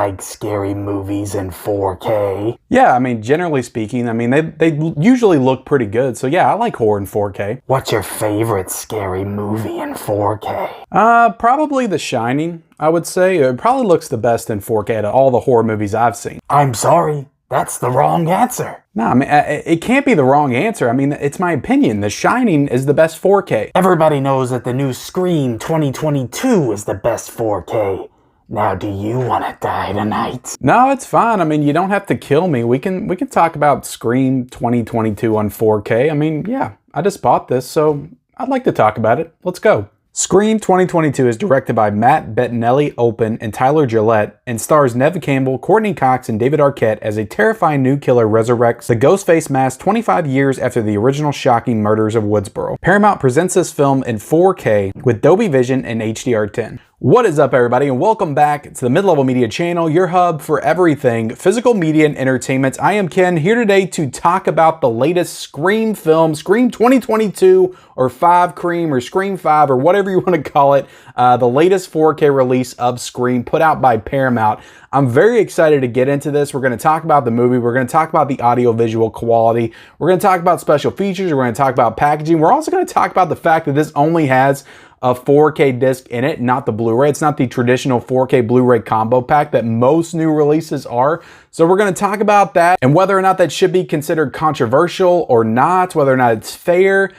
like scary movies in 4K? Yeah, I mean, generally speaking, I mean, they usually look pretty good. So yeah, I like horror in 4K. What's your favorite scary movie in 4K? Probably The Shining, I would say. It probably looks the best in 4K out of all the horror movies I've seen. I'm sorry, that's the wrong answer. No, I mean, it can't be the wrong answer. I mean, it's my opinion. The Shining is the best 4K. Everybody knows that the new Scream 2022 is the best 4K. Now, do you want to die tonight? No, it's fine. I mean, you don't have to kill me. We can talk about Scream 2022 on 4K. I mean, yeah, I just bought this, so I'd like to talk about it. Let's go. Scream 2022 is directed by Matt Bettinelli-Olpin and Tyler Gillette and stars Neve Campbell, Courtney Cox, and David Arquette as a terrifying new killer resurrects the Ghostface mask 25 years after the original shocking murders of Woodsboro. Paramount presents this film in 4K with Dolby Vision and HDR10. What is up, everybody, and welcome back to the Mid-Level Media channel, your hub for everything physical media and entertainment. I am Ken, here today to talk about the latest Scream film, Scream 2022, or 5 Cream, or Scream 5, or whatever you want to call it, the latest 4K release of Scream put out by Paramount. I'm very excited to get into this. We're going to talk about the movie. We're going to talk about the audio-visual quality. We're going to talk about special features. We're going to talk about packaging. We're also going to talk about the fact that this only has a 4K disc in it, not the Blu-ray. It's not the traditional 4K Blu-ray combo pack that most new releases are. So we're going to talk about that and whether or not that should be considered controversial or not, whether or not it's fair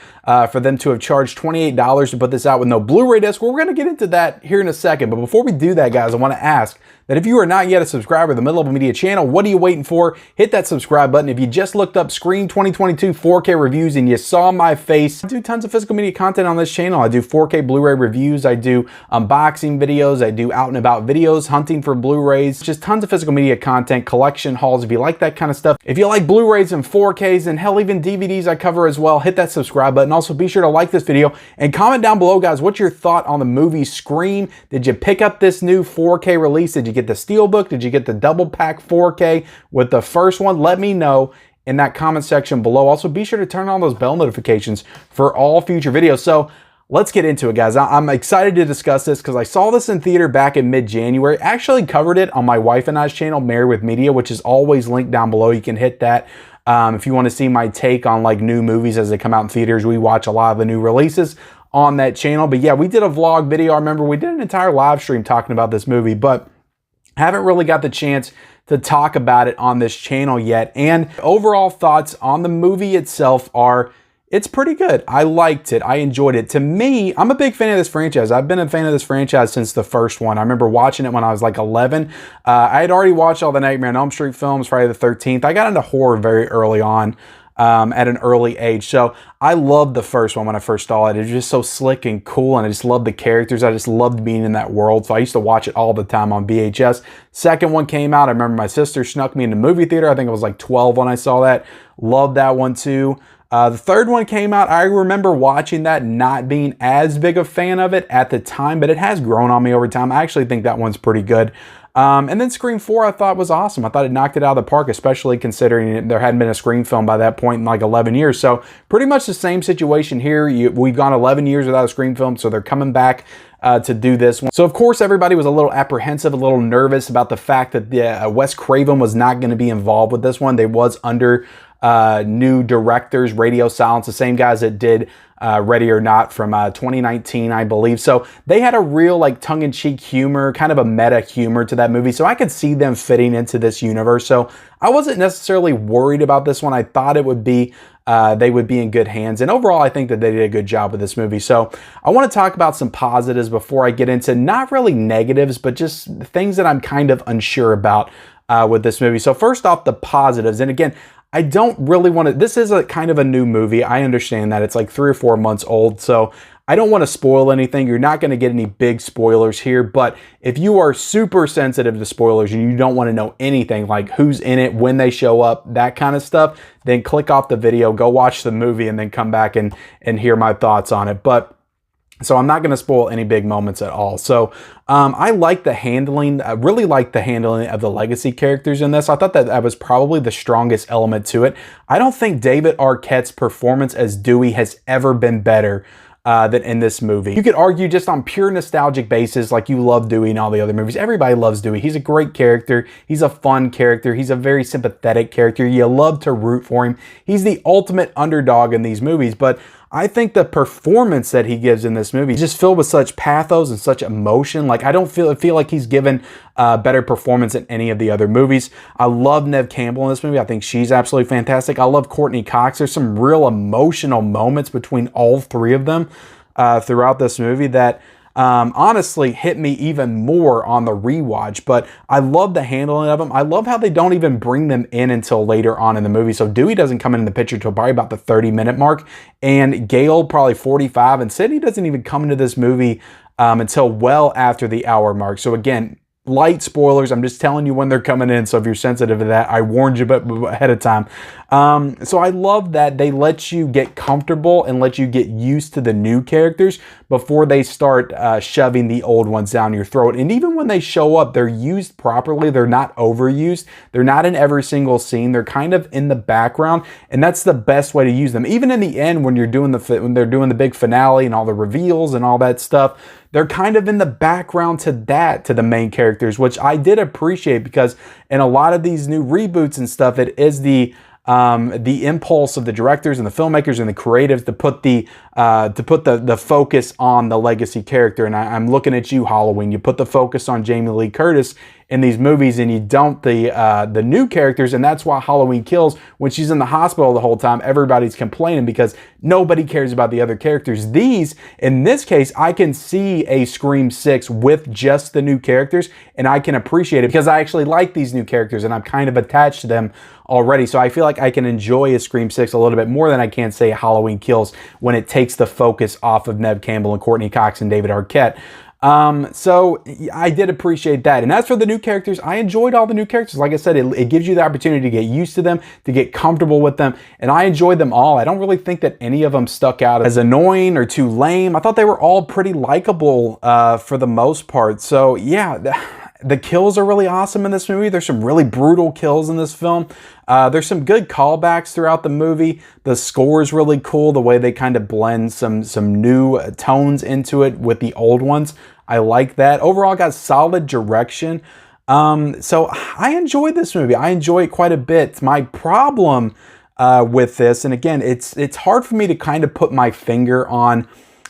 for them to have charged $28 to put this out with no Blu-ray disc. Well, we're going to get into that here in a second. But before we do that, guys, I want to ask that if you are not yet a subscriber to the Mid-Level Media channel, what are you waiting for? Hit that subscribe button. If you just looked up Scream 2022 4K reviews and you saw my face, I do tons of physical media content on this channel. I do 4K Blu-ray reviews. I do unboxing videos. I do out and about videos, hunting for Blu-rays, just tons of physical media content, collection hauls. If you like that kind of stuff, if you like Blu-rays and 4Ks and hell, even DVDs I cover as well, hit that subscribe button. Also, be sure to like this video and comment down below, guys, what's your thought on the movie Scream? Did you pick up this new 4K release? Did you get the Steelbook? Did you get the double pack 4K with the first one? Let me know in that comment section below. Also, be sure to turn on those bell notifications for all future videos. So let's get into it, guys. I'm excited to discuss this because I saw this in theater back in mid-January. Actually covered it on my wife and I's channel, Married with Media, which is always linked down below. You can hit that. If you want to see my take on like new movies as they come out in theaters, we watch a lot of the new releases on that channel. But yeah, we did a vlog video. I remember we did an entire live stream talking about this movie, but haven't really got the chance to talk about it on this channel yet. And overall thoughts on the movie itself are, it's pretty good. I liked it. I enjoyed it. To me, I'm a big fan of this franchise. I've been a fan of this franchise since the first one. I remember watching it when I was like 11. I had already watched all the Nightmare on Elm Street films, Friday the 13th. I got into horror very early on. At an early age. So I loved the first one when I first saw it. It was just so slick and cool, and I just loved the characters. I just loved being in that world. So I used to watch it all the time on VHS. Second one came out. I remember my sister snuck me into the movie theater. I think I was like 12 when I saw that. Loved that one too. The third one came out. I remember watching that, not being as big a fan of it at the time, but it has grown on me over time. I actually think that one's pretty good. And then Scream 4 I thought was awesome. I thought it knocked it out of the park, especially considering there hadn't been a Scream film by that point in like 11 years. So pretty much the same situation here. We've gone 11 years without a Scream film, so they're coming back to do this one. So of course everybody was a little apprehensive, a little nervous about the fact that Wes Craven was not going to be involved with this one. They was under new directors, Radio Silence, the same guys that did Ready or Not from 2019, I believe. So they had a real like tongue-in-cheek humor, kind of a meta humor to that movie. So I could see them fitting into this universe. So I wasn't necessarily worried about this one. I thought it would be, they would be in good hands. And overall, I think that they did a good job with this movie. So I want to talk about some positives before I get into not really negatives, but just things that I'm kind of unsure about with this movie. So first off, the positives. And again, I don't really want to, this is a kind of a new movie. I understand that it's like 3 or 4 months old. So I don't want to spoil anything. You're not going to get any big spoilers here, but if you are super sensitive to spoilers and you don't want to know anything like who's in it, when they show up, that kind of stuff, then click off the video, go watch the movie, and then come back and hear my thoughts on it. But so I'm not going to spoil any big moments at all. So I like the handling. I really like the handling of the legacy characters in this. I thought that was probably the strongest element to it. I don't think David Arquette's performance as Dewey has ever been better than in this movie. You could argue just on pure nostalgic basis, like you love Dewey in all the other movies. Everybody loves Dewey. He's a great character. He's a fun character. He's a very sympathetic character. You love to root for him. He's the ultimate underdog in these movies, but I think the performance that he gives in this movie is just filled with such pathos and such emotion. Like, I don't feel like he's given a better performance in any of the other movies. I love Neve Campbell in this movie. I think she's absolutely fantastic. I love Courtney Cox. There's some real emotional moments between all three of them throughout this movie that honestly hit me even more on the rewatch, but I love the handling of them. I love how they don't even bring them in until later on in the movie. So Dewey doesn't come in the picture till probably about the 30-minute mark, and Gale probably 45, and Sydney doesn't even come into this movie until well after the hour mark. So again, light spoilers. I'm just telling you when they're coming in. So if you're sensitive to that, I warned you ahead of time. So I love that they let you get comfortable and let you get used to the new characters before they start shoving the old ones down your throat. And even when they show up, they're used properly. They're not overused. They're not in every single scene. They're kind of in the background, and that's the best way to use them. Even in the end, when they're doing the big finale and all the reveals and all that stuff, they're kind of in the background to the main characters, which I did appreciate, because in a lot of these new reboots and stuff, it is the impulse of the directors and the filmmakers and the creatives to put the focus on the legacy character. And I'm looking at you, Halloween. You put the focus on Jamie Lee Curtis in these movies, and you don't the new characters, and that's why Halloween Kills, when she's in the hospital the whole time, everybody's complaining because nobody cares about the other characters. In this case, I can see a Scream 6 with just the new characters, and I can appreciate it because I actually like these new characters and I'm kind of attached to them already. So I feel like I can enjoy a Scream 6 a little bit more than I can say Halloween Kills when it takes the focus off of Neve Campbell and Courtney Cox and David Arquette. So I did appreciate that. And as for the new characters, I enjoyed all the new characters. Like I said, it gives you the opportunity to get used to them, to get comfortable with them. And I enjoyed them all. I don't really think that any of them stuck out as annoying or too lame. I thought they were all pretty likable, for the most part. So yeah, the kills are really awesome in this movie. There's some really brutal kills in this film. There's some good callbacks throughout the movie. The score is really cool, the way they kind of blend some new tones into it with the old ones. I like that. Overall, got solid direction. So I enjoyed this movie. I enjoy it quite a bit. My problem with this, and again, it's hard for me to kind of put my finger on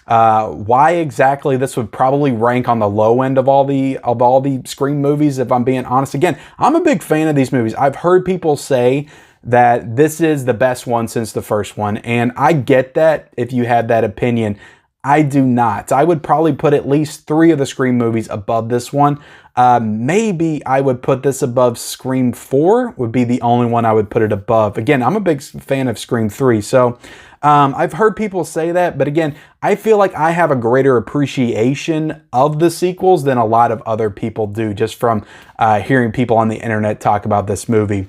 why exactly this would probably rank on the low end of all the Scream movies, if I'm being honest. Again, I'm a big fan of these movies. I've heard people say that this is the best one since the first one, and I get that if you have that opinion. I do not. I would probably put at least 3 of the Scream movies above this one. Maybe I would put this above Scream 4, would be the only one I would put it above. Again, I'm a big fan of Scream 3, so I've heard people say that, but again, I feel like I have a greater appreciation of the sequels than a lot of other people do, just from hearing people on the internet talk about this movie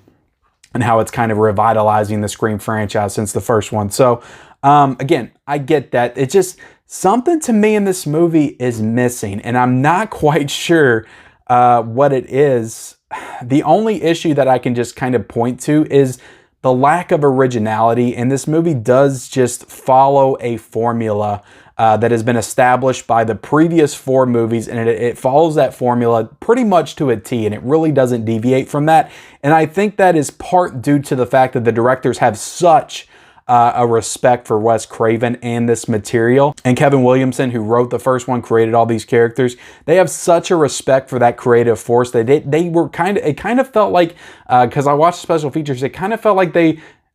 and how it's kind of revitalizing the Scream franchise since the first one. So again, I get that. It's just something to me in this movie is missing, and I'm not quite sure what it is. The only issue that I can just kind of point to is the lack of originality, and this movie does just follow a formula that has been established by the previous 4 movies, and it follows that formula pretty much to a T, and it really doesn't deviate from that. And I think that is part due to the fact that the directors have such a respect for Wes Craven and this material. And Kevin Williamson, who wrote the first one, created all these characters. They have such a respect for that creative force that they were it kind of felt like, because I watched special features, it kind of felt like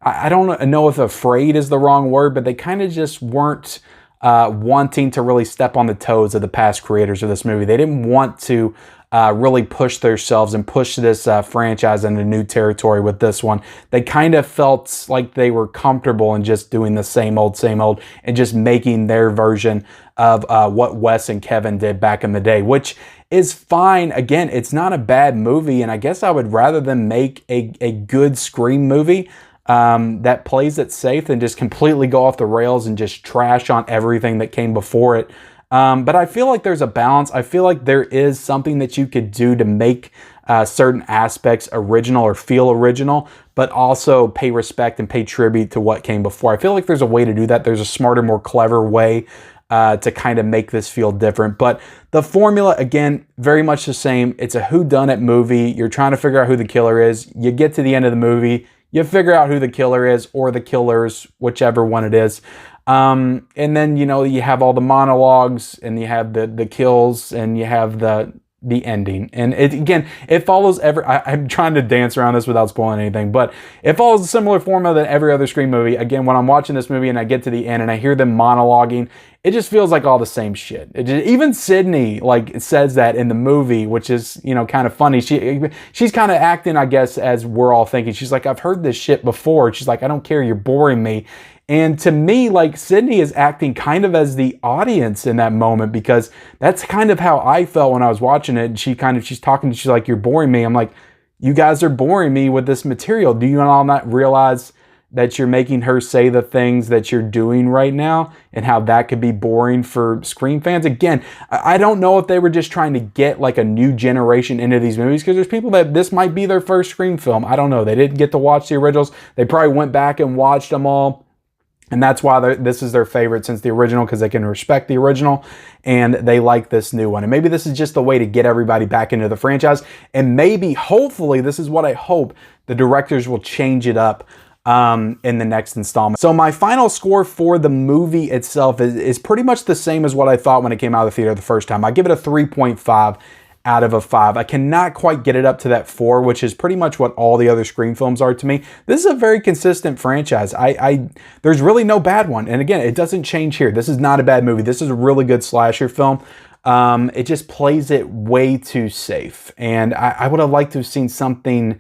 I don't know if afraid is the wrong word, but they kind of just weren't wanting to really step on the toes of the past creators of this movie. They didn't want to really push themselves and push this franchise into new territory with this one. They kind of felt like they were comfortable in just doing the same old, and just making their version of what Wes and Kevin did back in the day, which is fine. Again, it's not a bad movie, and I guess I would rather them make a good Scream movie that plays it safe than just completely go off the rails and just trash on everything that came before it. But I feel like there's a balance. I feel like there is something that you could do to make certain aspects original or feel original, but also pay respect and pay tribute to what came before. I feel like there's a way to do that. There's a smarter, more clever way to kind of make this feel different. But the formula, again, very much the same. It's a whodunit movie. You're trying to figure out who the killer is. You get to the end of the movie, you figure out who the killer is or the killers, whichever one it is. And then, you know, you have all the monologues and you have the kills and you have the ending. And it follows I'm trying to dance around this without spoiling anything, but it follows a similar formula than every other Scream movie. Again, when I'm watching this movie and I get to the end and I hear them monologuing, it just feels like all the same shit. Even Sydney, like, says that in the movie, which is, you know, kind of funny. She's kind of acting, I guess, as we're all thinking. She's like, I've heard this shit before. She's like, I don't care, you're boring me. And to me, like, Sydney is acting kind of as the audience in that moment, because that's kind of how I felt when I was watching it. And she's talking, she's like, you're boring me. I'm like, you guys are boring me with this material. Do you all not realize that you're making her say the things that you're doing right now and how that could be boring for Scream fans? Again, I don't know if they were just trying to get like a new generation into these movies, because there's people that this might be their first Scream film. I don't know. They didn't get to watch the originals. They probably went back and watched them all. And that's why this is their favorite since the original, because they can respect the original and they like this new one. And maybe this is just the way to get everybody back into the franchise. And maybe, hopefully, this is what I hope, the directors will change it up in the next installment. So my final score for the movie itself is pretty much the same as what I thought when it came out of the theater the first time. I give it a 3.5 out of a 5. I cannot quite get it up to that 4, which is pretty much what all the other Scream films are to me. This is a very consistent franchise. There's really no bad one. And again, it doesn't change here. This is not a bad movie. This is a really good slasher film. It just plays it way too safe. And I would have liked to have seen something,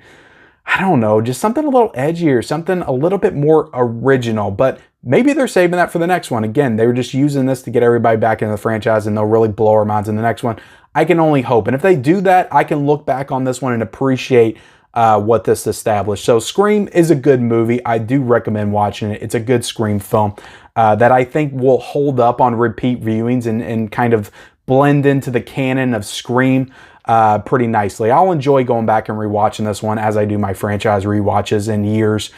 I don't know, just something a little edgier, something a little bit more original. But maybe they're saving that for the next one. Again, they were just using this to get everybody back into the franchise, and they'll really blow our minds in the next one. I can only hope. And if they do that, I can look back on this one and appreciate what this established. So Scream is a good movie. I do recommend watching it. It's a good Scream film that I think will hold up on repeat viewings and kind of blend into the canon of Scream pretty nicely. I'll enjoy going back and rewatching this one as I do my franchise rewatches in years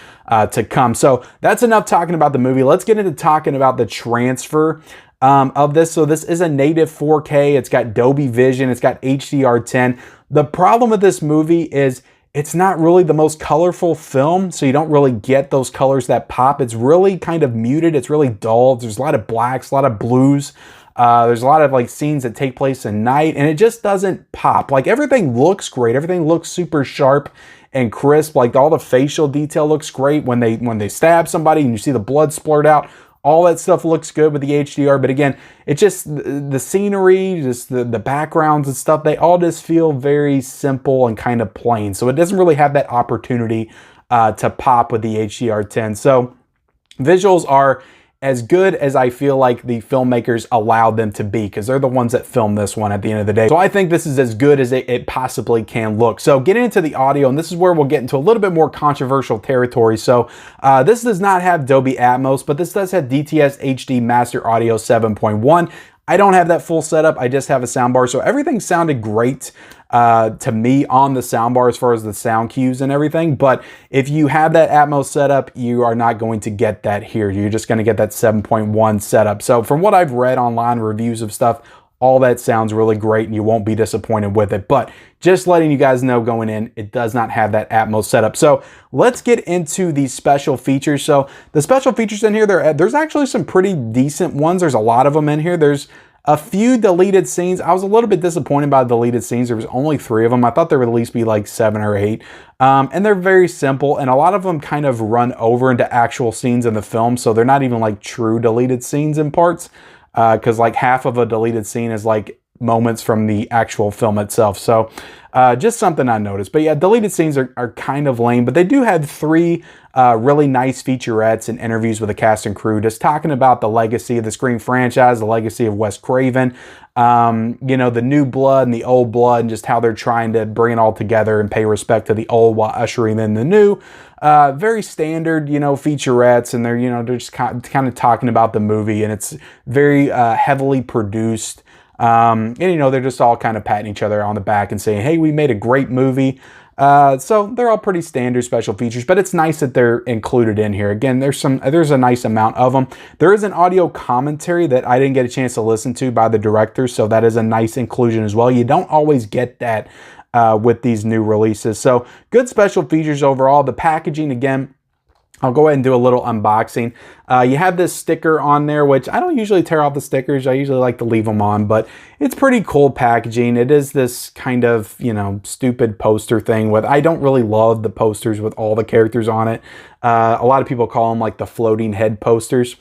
to come. So that's enough talking about the movie. Let's get into talking about the transfer of this. So this is a native 4K. It's got Dolby Vision. It's got HDR10. The problem with this movie is it's not really the most colorful film, so you don't really get those colors that pop. It's really kind of muted. It's really dull. There's a lot of blacks, a lot of blues. There's a lot of like scenes that take place at night, and it just doesn't pop. Like, everything looks great. Everything looks super sharp and crisp. Like, all the facial detail looks great when they stab somebody and you see the blood splurt out. All that stuff looks good with the HDR, but again, it's just the scenery, just the backgrounds and stuff, they all just feel very simple and kind of plain. So it doesn't really have that opportunity to pop with the HDR10. So visuals are as good as I feel like the filmmakers allowed them to be, because they're the ones that filmed this one at the end of the day. So I think this is as good as it possibly can look. So getting into the audio, and this is where we'll get into a little bit more controversial territory. So this does not have Dolby Atmos, but this does have DTS HD Master Audio 7.1. I don't have that full setup. I just have a soundbar. So everything sounded great to me on the soundbar as far as the sound cues and everything. But if you have that Atmos setup, you are not going to get that here. You're just going to get that 7.1 setup. So from what I've read online, reviews of stuff, all that sounds really great and you won't be disappointed with it. But just letting you guys know going in, it does not have that Atmos setup. So let's get into the special features. So the special features in here, there's actually some pretty decent ones. There's a lot of them in here. There's a few deleted scenes. I was a little bit disappointed by the deleted scenes. There was only 3 of them. I thought there would at least be like 7 or 8. And they're very simple. And a lot of them kind of run over into actual scenes in the film. So they're not even like true deleted scenes in parts. Because like half of a deleted scene is like moments from the actual film itself. So just something I noticed. But yeah, deleted scenes are kind of lame, but they do have 3 really nice featurettes and interviews with the cast and crew, just talking about the legacy of the Scream franchise, the legacy of Wes Craven, you know, the new blood and the old blood, and just how they're trying to bring it all together and pay respect to the old while ushering in the new. Very standard, you know, featurettes, and they're just kind of talking about the movie, and it's very heavily produced. And, you know, they're just all kind of patting each other on the back and saying, hey, we made a great movie. So they're all pretty standard special features, but it's nice that they're included in here. Again, there's a nice amount of them. There is an audio commentary that I didn't get a chance to listen to by the director, so that is a nice inclusion as well. You don't always get that with these new releases. So good special features overall. The packaging, again, I'll go ahead and do a little unboxing. You have this sticker on there, which I don't usually tear off the stickers. I usually like to leave them on, but it's pretty cool packaging. It is this kind of, you know, stupid poster thing with, I don't really love the posters with all the characters on it. A lot of people call them like the floating head posters.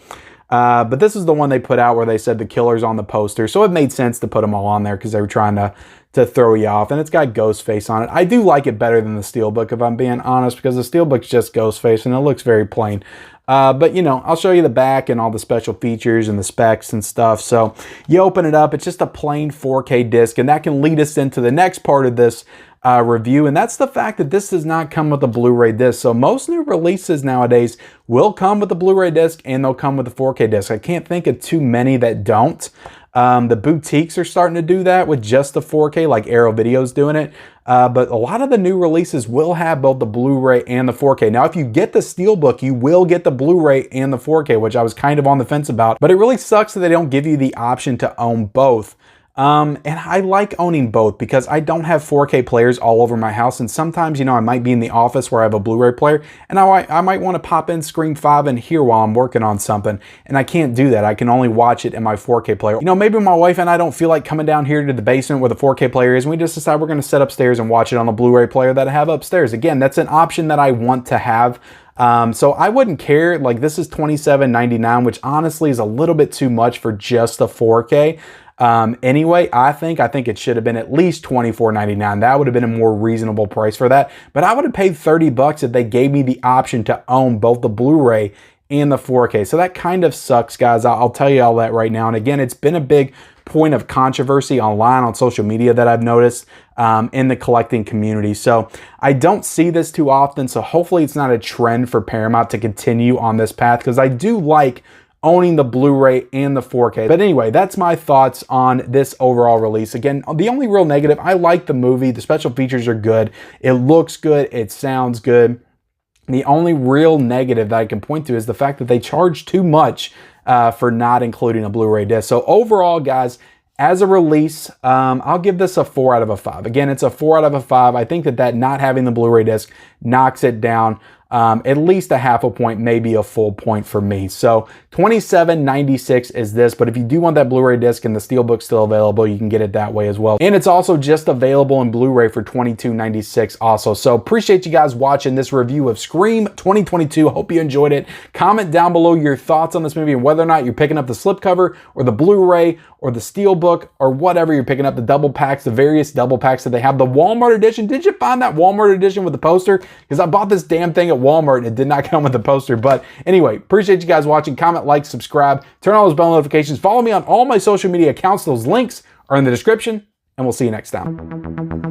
But this is the one they put out where they said the killer's on the poster. So it made sense to put them all on there because they were trying to throw you off. And it's got Ghostface on it. I do like it better than the Steelbook, if I'm being honest, because the Steelbook's just Ghostface and it looks very plain. But, you know, I'll show you the back and all the special features and the specs and stuff. So you open it up. It's just a plain 4K disc. And that can lead us into the next part of this review, and that's the fact that this does not come with a Blu-ray disc. So most new releases nowadays will come with a Blu-ray disc and they'll come with a 4K disc. I can't think of too many that don't. The boutiques are starting to do that with just the 4K, like Arrow Video's doing it. But a lot of the new releases will have both the Blu-ray and the 4K. Now, if you get the Steelbook, you will get the Blu-ray and the 4K, which I was kind of on the fence about. But it really sucks that they don't give you the option to own both. And I like owning both because I don't have 4K players all over my house. And sometimes, you know, I might be in the office where I have a Blu-ray player and I might want to pop in Scream 5 in here while I'm working on something. And I can't do that. I can only watch it in my 4K player. You know, maybe my wife and I don't feel like coming down here to the basement where the 4K player is. And we just decide we're going to sit upstairs and watch it on the Blu-ray player that I have upstairs. Again, that's an option that I want to have. So I wouldn't care. Like, this is $27.99, which honestly is a little bit too much for just the 4K. Anyway, I think it should have been at least $24.99. That would have been a more reasonable price for that. But I would have paid $30 if they gave me the option to own both the Blu-ray and the 4K. So that kind of sucks, guys. I'll tell you all that right now. And again, it's been a big point of controversy online on social media that I've noticed in the collecting community. So I don't see this too often. So hopefully it's not a trend for Paramount to continue on this path, because I do like owning the Blu-ray and the 4K. But anyway, that's my thoughts on this overall release. Again, the only real negative, I like the movie. The special features are good. It looks good. It sounds good. The only real negative that I can point to is the fact that they charge too much for not including a Blu-ray disc. So overall, guys, as a release, I'll give this a 4 out of a 5. Again, it's a 4 out of a 5. I think that not having the Blu-ray disc knocks it down at least a half a point, maybe a full point for me. So $27.96 is this, but if you do want that Blu-ray disc and the Steelbook still available, you can get it that way as well. And it's also just available in Blu-ray for $22.96 also. So appreciate you guys watching this review of Scream 2022. Hope you enjoyed it. Comment down below your thoughts on this movie and whether or not you're picking up the slipcover or the Blu-ray or the Steelbook or whatever you're picking up, the double packs, the various double packs that they have. The Walmart edition, did you find that Walmart edition with the poster? Because I bought this damn thing at Walmart and it did not come with the poster. But anyway, appreciate you guys watching. Comment, like, subscribe, turn on those bell notifications. Follow me on all my social media accounts. Those links are in the description, and we'll see you next time.